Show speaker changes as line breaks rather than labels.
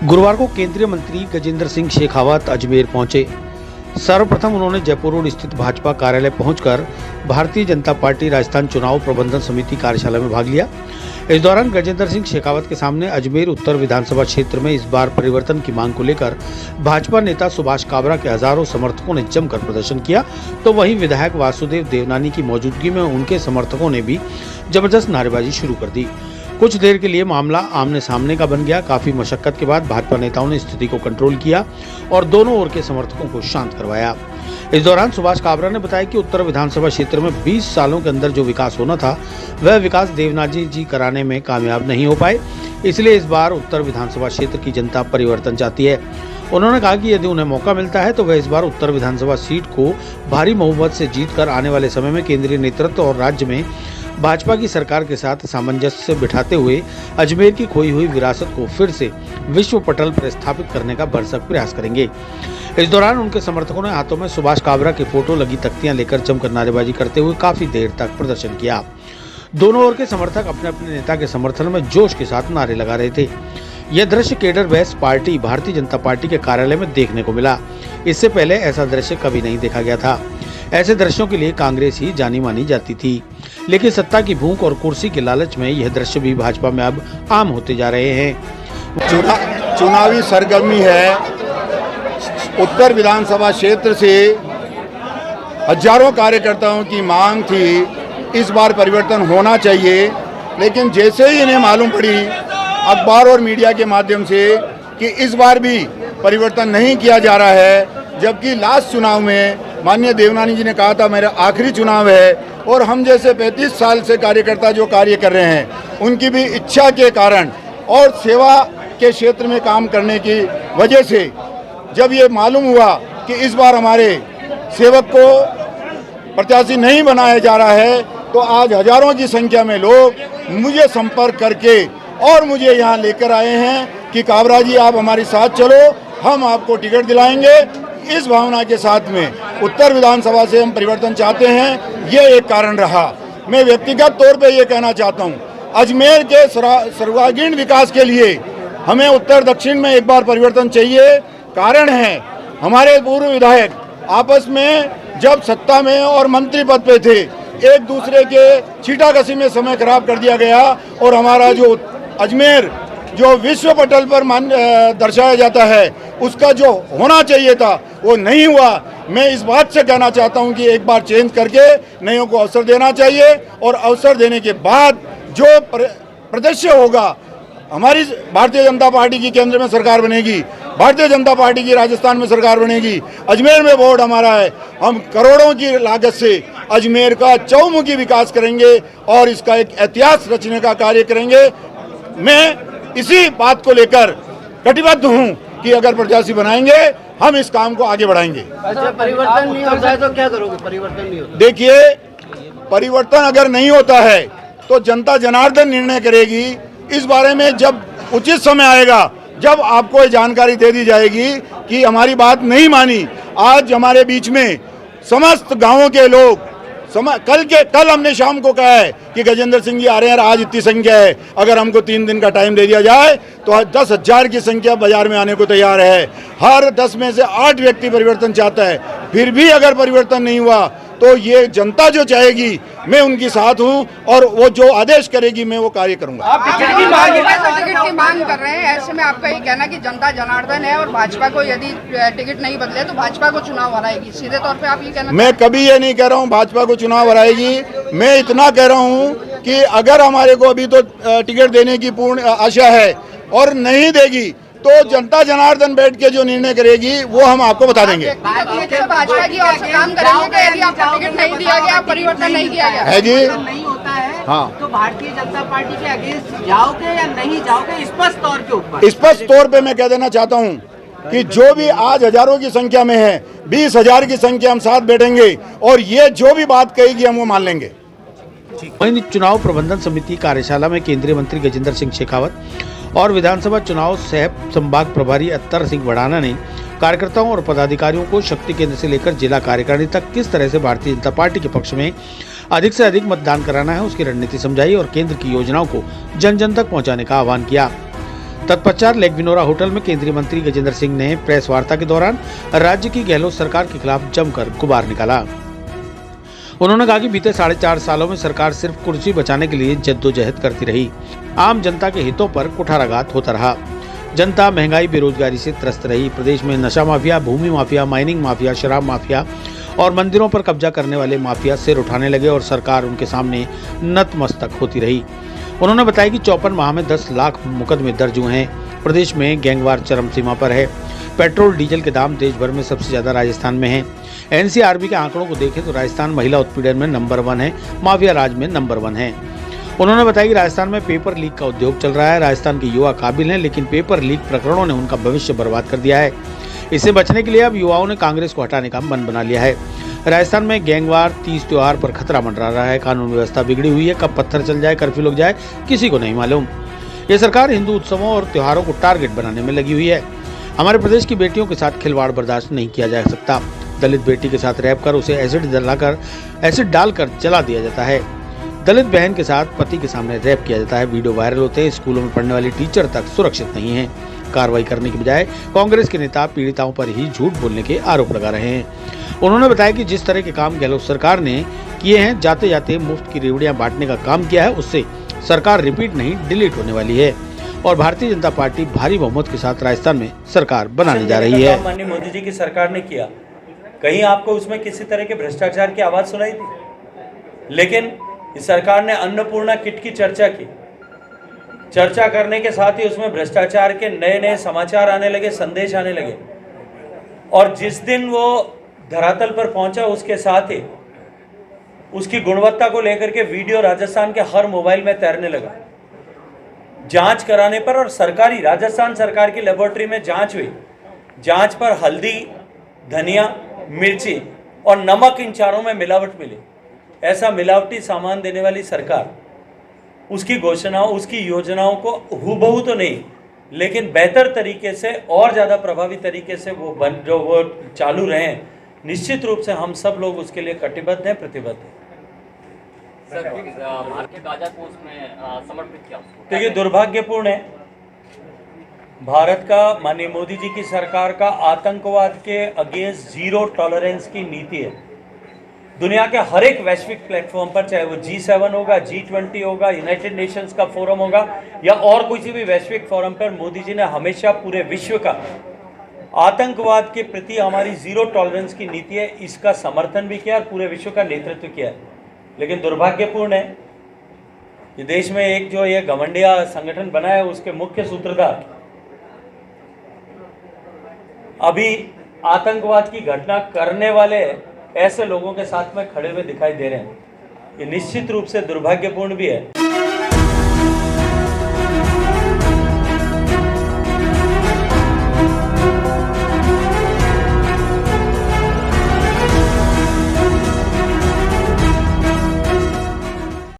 गुरुवार को केंद्रीय मंत्री गजेंद्र सिंह शेखावत अजमेर पहुंचे। सर्वप्रथम उन्होंने जयपुर रोड स्थित भाजपा कार्यालय पहुंचकर भारतीय जनता पार्टी राजस्थान चुनाव प्रबंधन समिति कार्यशाला में भाग लिया। इस दौरान गजेंद्र सिंह शेखावत के सामने अजमेर उत्तर विधानसभा क्षेत्र में इस बार परिवर्तन की मांग को लेकर भाजपा नेता सुभाष काबरा के हजारों समर्थकों ने जमकर प्रदर्शन किया, तो वहीं विधायक वासुदेव देवनानी की मौजूदगी में उनके समर्थकों ने भी जबरदस्त नारेबाजी शुरू कर दी। कुछ देर के लिए मामला आमने सामने का बन गया। काफी मशक्कत के बाद भाजपा नेताओं ने स्थिति को कंट्रोल किया और दोनों ओर के समर्थकों को शांत करवाया। इस दौरान सुभाष काबरा ने बताया कि उत्तर विधानसभा क्षेत्र में 20 सालों के अंदर जो विकास होना था वह विकास देवनानी जी कराने में कामयाब नहीं हो पाए, इसलिए इस बार उत्तर विधानसभा क्षेत्र की जनता परिवर्तन चाहती है। उन्होंने कहा कि यदि उन्हें मौका मिलता है तो वह इस बार उत्तर विधानसभा सीट को भारी बहुमत से जीतकर आने वाले समय में केंद्रीय नेतृत्व और राज्य में भाजपा की सरकार के साथ सामंजस्य बिठाते हुए अजमेर की खोई हुई विरासत को फिर से विश्व पटल पर स्थापित करने का भरसक प्रयास करेंगे। इस दौरान उनके समर्थकों ने हाथों में सुभाष काबरा की फोटो लगी तख्तियां लेकर जमकर नारेबाजी करते हुए काफी देर तक प्रदर्शन किया। दोनों ओर के समर्थक अपने अपने नेता के समर्थन में जोश के साथ नारे लगा रहे थे। यह दृश्य cadre best party Bharatiya Janata party के कार्यालय में देखने को मिला। इससे पहले ऐसा दृश्य कभी नहीं देखा गया था। ऐसे दृश्यों के लिए कांग्रेस ही जानी मानी जाती थी, लेकिन सत्ता की भूख और कुर्सी के लालच में यह दृश्य भी भाजपा में अब आम होते जा रहे हैं।
चुनावी सरगर्मी है। उत्तर विधानसभा क्षेत्र से हजारों कार्यकर्ताओं की मांग थी, इस बार परिवर्तन होना चाहिए, लेकिन जैसे ही इन्हें मालूम पड़ी अखबार और मीडिया के माध्यम से कि इस बार भी परिवर्तन नहीं किया जा रहा है, जबकि लास्ट चुनाव में माननीय देवनानी जी ने कहा था मेरा आखिरी चुनाव है, और हम जैसे 35 साल से कार्यकर्ता जो कार्य कर रहे हैं उनकी भी इच्छा के कारण और सेवा के क्षेत्र में काम करने की वजह से जब ये मालूम हुआ कि इस बार हमारे सेवक को प्रत्याशी नहीं बनाया जा रहा है, तो आज हजारों की संख्या में लोग मुझे संपर्क करके और मुझे यहाँ लेकर आए हैं कि काबरा जी आप हमारे साथ चलो, हम आपको टिकट दिलाएंगे। इस भावना के साथ में उत्तर विधानसभा से हम परिवर्तन चाहते हैं, ये एक कारण रहा। मैं व्यक्तिगत तौर पे ये कहना चाहता हूँ, अजमेर के सर्वांगीण विकास के लिए हमें उत्तर दक्षिण में एक बार परिवर्तन चाहिए। कारण है हमारे पूर्व विधायक आपस में जब सत्ता में और मंत्री पद पे थे एक दूसरे के छींटाकशी में समय खराब कर दिया गया, और हमारा जो अजमेर जो विश्व पटल पर दर्शाया जाता है उसका जो होना चाहिए था वो नहीं हुआ। मैं इस बात से कहना चाहता हूं कि एक बार चेंज करके नयों को अवसर देना चाहिए, और अवसर देने के बाद जो प्रदर्शन होगा, हमारी भारतीय जनता पार्टी की केंद्र में सरकार बनेगी, भारतीय जनता पार्टी की राजस्थान में सरकार बनेगी, अजमेर में बोर्ड हमारा है, हम करोड़ों की लागत से अजमेर का चौमुखी विकास करेंगे और इसका एक इतिहास रचने का कार्य करेंगे। मैं इसी बात को लेकर कटिबद्ध हूं कि अगर प्रत्याशी बनाएंगे हम इस काम को आगे बढ़ाएंगे।
अच्छा, परिवर्तन नहीं होता है तो क्या करोगे? परिवर्तन नहीं होता,
देखिए, परिवर्तन अगर नहीं होता है तो जनता जनार्दन निर्णय करेगी। इस बारे में जब उचित समय आएगा, जब आपको ये जानकारी दे दी जाएगी कि हमारी बात नहीं मानी। आज हमारे बीच में समस्त गांवों के लोग कल हमने शाम को कहा है कि गजेंद्र सिंह जी आ रहे हैं, आज इतनी संख्या है, अगर हमको 3 दिन का टाइम दे दिया जाए तो 10,000 की संख्या बाजार में आने को तैयार है। हर 10 में से 8 व्यक्ति परिवर्तन चाहता है। फिर भी अगर परिवर्तन नहीं हुआ तो ये जनता जो चाहेगी मैं उनके साथ हूं, और वो जो आदेश करेगी मैं वो कार्य करूंगा।
आप टिकट की मांग कर रहे हैं, ऐसे में आपका ये कहना कि जनता जनार्दन है और भाजपा को यदि टिकट नहीं बदले तो भाजपा को चुनाव हराएगी, सीधे तौर पे आप ये कहना?
मैं कभी ये नहीं कह रहा हूँ भाजपा को चुनाव हराएगी। मैं इतना कह रहा हूँ कि अगर हमारे को अभी तो टिकट देने की पूर्ण आशा है और नहीं देगी तो जनता जनार्दन बैठ के जो निर्णय करेगी वो हम आपको बता देंगे।
भाजपा की ओर से काम करेंगे यदि आपको टिकट नहीं दिया गया, परिवर्तन नहीं किया गया
है जी,
नहीं होता है
हाँ,
तो भारतीय जनता पार्टी के अगेंस्ट जाओगे या नहीं जाओगे? स्पष्ट तौर के ऊपर
स्पष्ट तौर पे मैं कह देना चाहता हूँ कि जो भी आज हजारों की संख्या में है, 20,000 की संख्या हम साथ बैठेंगे और ये जो भी बात कहेगी हम वो मान लेंगे।
वहीं चुनाव प्रबंधन समिति कार्यशाला में केंद्रीय मंत्री गजेंद्र सिंह शेखावत और विधानसभा चुनाव सह संभाग प्रभारी अत्तर सिंह वड़ाना ने कार्यकर्ताओं और पदाधिकारियों को शक्ति केंद्र से लेकर जिला कार्यकारिणी तक किस तरह से भारतीय जनता पार्टी के पक्ष में अधिक से अधिक मतदान कराना है उसकी रणनीति समझाई और केंद्र की योजनाओं को जन जन तक पहुंचाने का आह्वान किया। तत्पश्चात लेकविनोरा होटल में केंद्रीय मंत्री गजेंद्र सिंह ने प्रेस वार्ता के दौरान राज्य की गहलोत सरकार के खिलाफ जमकर गुबार निकाला। उन्होंने कहा कि बीते 4.5 सालों में सरकार सिर्फ कुर्सी बचाने के लिए जद्दोजहद करती रही, आम जनता के हितों पर कुठाराघात होता रहा। जनता महंगाई बेरोजगारी से त्रस्त रही। प्रदेश में नशा माफिया, भूमि माफिया, माइनिंग माफिया, शराब माफिया और मंदिरों पर कब्जा करने वाले माफिया सिर उठाने लगे और सरकार उनके सामने नतमस्तक होती रही। उन्होंने बताया कि 54 माह में 10 लाख मुकदमे दर्ज हुए हैं। प्रदेश में गैंगवार चरम सीमा पर है। पेट्रोल डीजल के दाम देश भर में सबसे ज्यादा राजस्थान में हैं। एनसीआरबी के आंकड़ों को देखें तो राजस्थान महिला उत्पीड़न में नंबर 1 है, माफिया राज में नंबर 1 है। उन्होंने बताया कि राजस्थान में पेपर लीक का उद्योग चल रहा है। राजस्थान के युवा काबिल हैं, लेकिन पेपर लीक प्रकरणों ने उनका भविष्य बर्बाद कर दिया है। इससे बचने के लिए अब युवाओं ने कांग्रेस को हटाने का मन बना लिया है। राजस्थान में गैंगवार, तीज त्योहार पर खतरा मंडरा रहा है। कानून व्यवस्था बिगड़ी हुई है। कब पत्थर चल जाए, कर्फ्यू लग जाए, किसी को नहीं मालूम। ये सरकार हिंदू उत्सवों और त्योहारों को टारगेट बनाने में लगी हुई है। हमारे प्रदेश की बेटियों के साथ खिलवाड़ बर्दाश्त नहीं किया जा सकता। दलित बेटी के साथ रैप कर उसे एसिड डालकर जला दिया जाता है। दलित बहन के साथ पति के सामने रैप किया जाता है। वीडियो वायरल होते हैं। स्कूलों में पढ़ने वाली टीचर तक सुरक्षित नहीं है। कार्रवाई करने के बजाय कांग्रेस के नेता पीड़िताओं पर ही झूठ बोलने के आरोप लगा रहे हैं। उन्होंने बताया कि जिस तरह के काम गहलोत सरकार ने किए हैं, जाते जाते मुफ्त की रेवड़ियां बांटने का काम किया है, उससे सरकार रिपीट नहीं डिलीट होने वाली है और भारतीय जनता पार्टी भारी बहुमत के साथ राजस्थान में सरकार बनाने जा रही है।
माननीय मोदी जी की सरकार ने किया, कहीं आपको उसमें किसी तरह के भ्रष्टाचार की आवाज सुनाई दी? लेकिन इस सरकार ने अन्नपूर्णा किट की चर्चा की। चर्चा करने के साथ ही उसमें भ्रष्टाचार के नए नए समाचार आने लगे, संदेश आने लगे। और जिस दिन वो धरातल पर पहुंचा, उसके साथ ही उसकी गुणवत्ता को लेकर के वीडियो राजस्थान के हर मोबाइल में तैरने लगा। जांच कराने पर और सरकारी राजस्थान सरकार की लेबोरेटरी में जांच हुई। जांच पर हल्दी, धनिया, मिर्ची और नमक, इन चारों में मिलावट मिली। ऐसा मिलावटी सामान देने वाली सरकार उसकी घोषणाओं, उसकी योजनाओं को हूबहू तो नहीं, लेकिन बेहतर तरीके से और ज़्यादा प्रभावी तरीके से वो चालू रहें, निश्चित रूप से हम सब लोग उसके लिए कटिबद्ध हैं, प्रतिबद्ध हैं।
सर, भारतीय गाजा को उसमें समर्पित किया।
तो ये दुर्भाग्यपूर्ण है। भारत का, माननीय मोदी जी की सरकार का आतंकवाद के अगेंस्ट जीरो टॉलरेंस की नीति है। दुनिया के हर एक वैश्विक प्लेटफॉर्म पर, चाहे वो G7 होगा, G20 होगा, यूनाइटेड नेशंस का फोरम होगा या और किसी भी वैश्विक फोरम पर, मोदी जी ने हमेशा पूरे विश्व का आतंकवाद के प्रति हमारी जीरो टॉलरेंस की नीति है, इसका समर्थन भी किया और पूरे विश्व का नेतृत्व किया है। लेकिन दुर्भाग्यपूर्ण है कि देश में एक जो ये घमंडिया संगठन बना है, उसके मुख्य सूत्रधार अभी आतंकवाद की घटना करने वाले ऐसे लोगों के साथ में खड़े हुए दिखाई दे रहे हैं। ये निश्चित रूप से दुर्भाग्यपूर्ण भी है।